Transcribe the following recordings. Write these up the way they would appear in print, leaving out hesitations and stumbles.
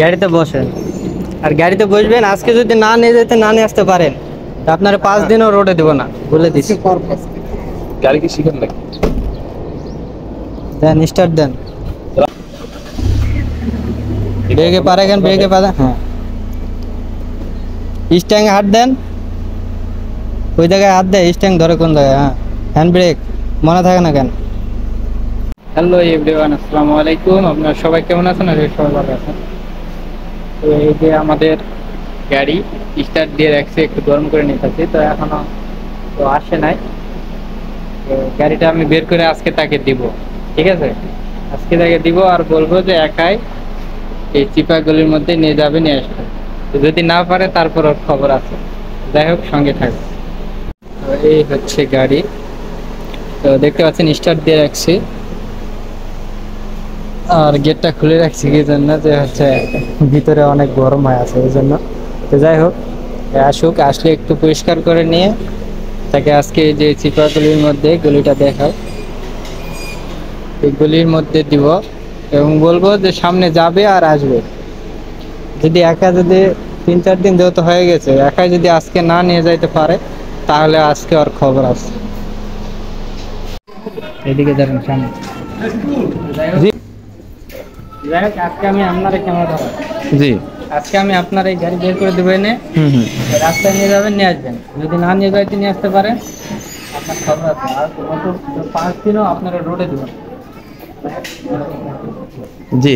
গাড়িতে বসেন আর গাড়িতে বসবেন। আজকে যদি না নিয়ে যেতে না নিয়ে আসতে পারেন তা আপনার 5 দিনও রোডে দিব না, বলে দিচ্ছি। গাড়ি কি শিখেন নাকি? দেন, স্টার্ট দেন। ব্রেকে পা রাখেন, ব্রেকে পা দেন। হ্যাঁ, স্ট্যাং হাত দেন, ওই জায়গায় হাত দেয়, স্ট্যাং ধরে কোন জায়গায়। হ্যাঁ, হ্যান্ড ব্রেক মনে থাকে না কেন? হ্যালো এভরিওয়ান, আসসালামু আলাইকুম। আপনারা সবাই কেমন আছেন? আর সবাই ভালো আছেন। তো এই যে আমাদের গাড়ি স্টার্ট দিয়ে রাখছে, একটু গরম করে নিতেছি, তো এখনো তো আসে নাই। তো গাড়িটা আমি বের করে আজকে তাকে দিব, ঠিক আছে? আজকে তাকে দিব আর বলবো যে একাই এই চিপা গলির মধ্যে নিয়ে যাবে, নিয়ে আসবে। যদি না পারে তারপর ওর খবর আছে। যাই হোক, সঙ্গে থাকবে। তো এই হচ্ছে গাড়ি, তো দেখতে পাচ্ছেন স্টার্ট দিয়ে রাখছি আর গেটটা খুলে রাখছি কি জন্য, যে হচ্ছে ভিতরে অনেক গরম হয়ে আছে এই জন্য। তো যাই হোক, আসুক, আসলে একটু পরিষ্কার করে নিয়ে তাকে আজকে যে চিপা গলির মধ্যে গলিটা দেখাও, এই গলির মধ্যে দিব এবং বলবো যে সামনে যাবে আর আসবে। যদি একা যদি 3-4 দিন যেহেতু হয়ে গেছে, একাই যদি আজকে না নিয়ে যাইতে পারে তাহলে আজকে ওর খবর আছে। এদিকে যাবেন সামনে। যাই হোক, আজকে আমি আপনার ক্যামেরা ধরা, জি, আজকে আমি আপনার এই গাড়ি বের করে দেবো, এনে রাস্তায় নিয়ে যাবেন, নিয়ে আসবেন। যদি না নিয়ে যাইতে নিয়ে আসতে পারেন আপনার খবর আছে। আর 5 দিনও আপনারা রোডে দেবেন। জি।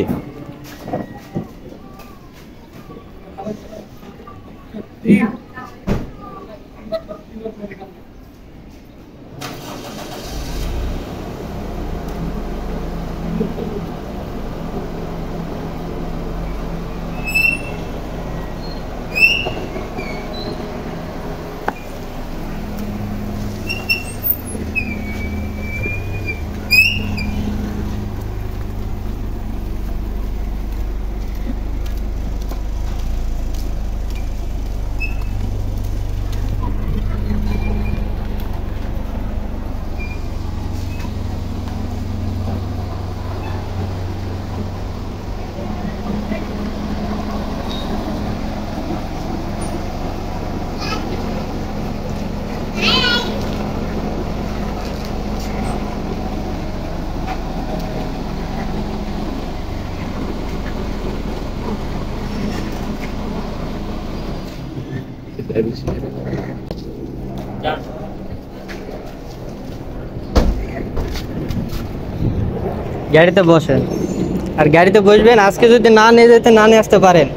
গাড়িতে বসেন আর গাড়িতে বসবেন। আজকে যদি না নিয়ে যেতে না নিয়ে আসতে পারেন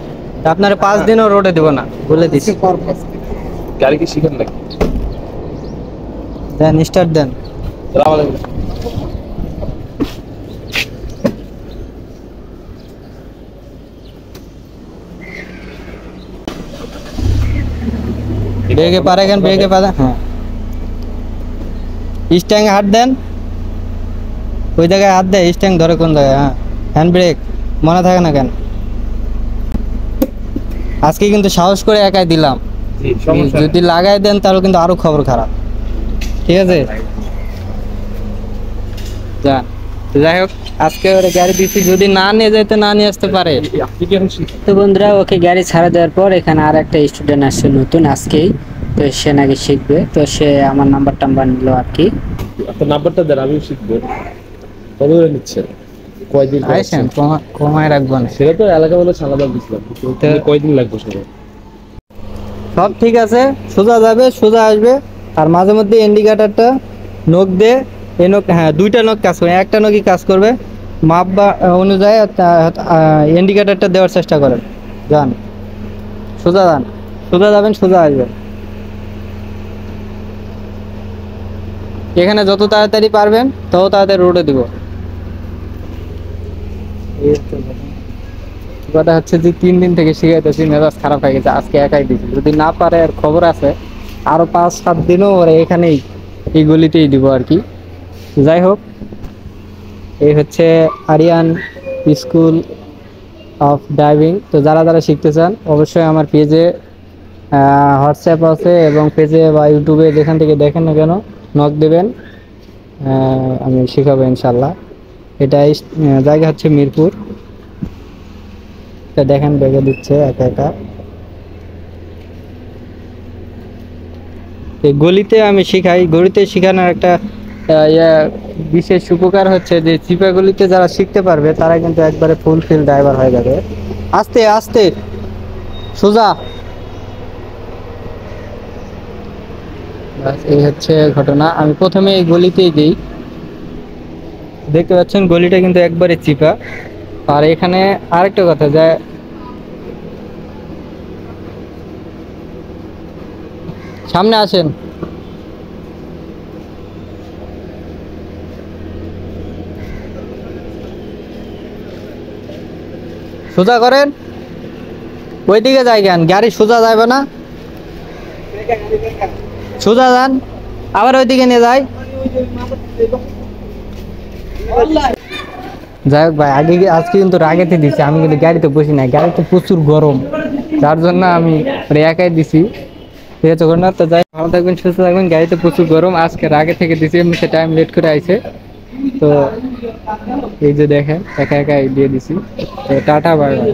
তা আপনার 5 দিনও রোডে দিব না, বলে দিচ্ছি। গাড়ি কি শিখেন নাকি? দেন, স্টার্ট দেন। ব্রেকে পা রাখেন, ব্রেকে পা দেন। হ্যাঁ, স্ট্যাং হাত দেন, ওই জায়গায় হাত দেয়, স্ট্যাং ধরে কোন জায়গায়। হ্যাঁ, হ্যান্ড ব্রেক মনে থাকে না কেন? আজকে কিন্তু সাহস করে একাই দিলাম, যদি লাগাই দেন তাহলে কিন্তু আরো খবর খারাপ, ঠিক আছে? যান। যাই হোক, আজকে ওরা গাড়ি দিচ্ছি, যদি না নিয়ে যেতে না নিয়ে আসতে পারে। তো বন্ধুরা, ওকে গাড়ি ছাড়া দেওয়ার পর এখানে আর একটা স্টুডেন্ট আসছে নতুন আজকেই, তো সে নাকি শিখবে। তো সে আমার নাম্বার টাম্বার নিল আর কি। আপনার নাম্বারটা দেন, আমিও শিখবো। কবে করে নিচ্ছেন? কয়দিন আইসেন, কমায় রাখবো না। সেটা তো এলাকা বলে সালাদা দিচ্ছিলাম, কয়দিন লাগবে সেটা? সব ঠিক আছে, সোজা যাবে, সোজা আসবে। আর মাঝে মধ্যে ইন্ডিকেটারটা নখ দে, এই নখ, হ্যাঁ 2টা নখ কাজ করবে, একটা নখই কাজ করবে। মাপ বা অনুযায়ী ইন্ডিকেটারটা দেওয়ার চেষ্টা করেন। যান, সোজা যান, সোজা যাবেন, সোজা আসবেন। এখানে যত তাড়াতাড়ি পারবেন তত তাড়াতাড়ি রোডে দিব। কথা হচ্ছে যে 3 দিন থেকে শিখাইতেছি, মেজাজ খারাপ হয়ে গেছে, আজকে একাই দিচ্ছি। যদি না পারে আর খবর আছে, আরো 5-7 দিনও ওরা এখানেই এই গলিতেই দিব আর কি। যাই হোক, এই হচ্ছে আরিয়ান স্কুল অফ ড্রাইভিং। তো যারা যারা শিখতে চান অবশ্যই আমার পেজে হোয়াটসঅ্যাপ আছে এবং পেজে বা ইউটিউবে যেখান থেকে দেখেন না কেন নক দেবেন। আমি শিখাবো ইনশাল্লাহ। এটা জায়গা হচ্ছে মিরপুর। এটা দেখেন ব্যাগে দিচ্ছে একা একা। এই গলিতে আমি শিখাই, গলিতে শেখানোর একটা বিশেষ উপকার হচ্ছে যে চিপা গলিতে যারা শিখতে পারবে তারা কিন্তু একবারে ফুলফিল ড্রাইভার হয়ে যাবে। আস্তে আস্তে সোজা। ব্যাস, এই হচ্ছে ঘটনা। আমি প্রথমে এই গলিতেই দিই। দেখতে পাচ্ছেন গলিটা কিন্তু একবারে চিপা। আর এখানে আরেকটা কথা যায়, সামনে আসেন। সোজা করেন, ওইদিকে যাই কেন, গাড়ি সোজা যাবে না, সোজা যান, আবার ওইদিকে নিয়ে যাই। যাই হোক ভাই, আজকে কিন্তু রাগেতে দিছি, আমি কিন্তু গাড়িতে বসি নাই, গাড়িতে প্রচুর গরম, যার জন্য আমি একাই দিছি। ঠিক আছে ঘটনা তো, যাই ভালো থাকবেন, সুস্থ থাকবেন। গাড়িতে প্রচুর গরম, আজকে রাগে থেকে দিছি, এমনিতে টাইম লেট করে আইছে। তো এই যে দেখেন একা একাই দিয়ে দিছি। তো টাটা, বাই বাই।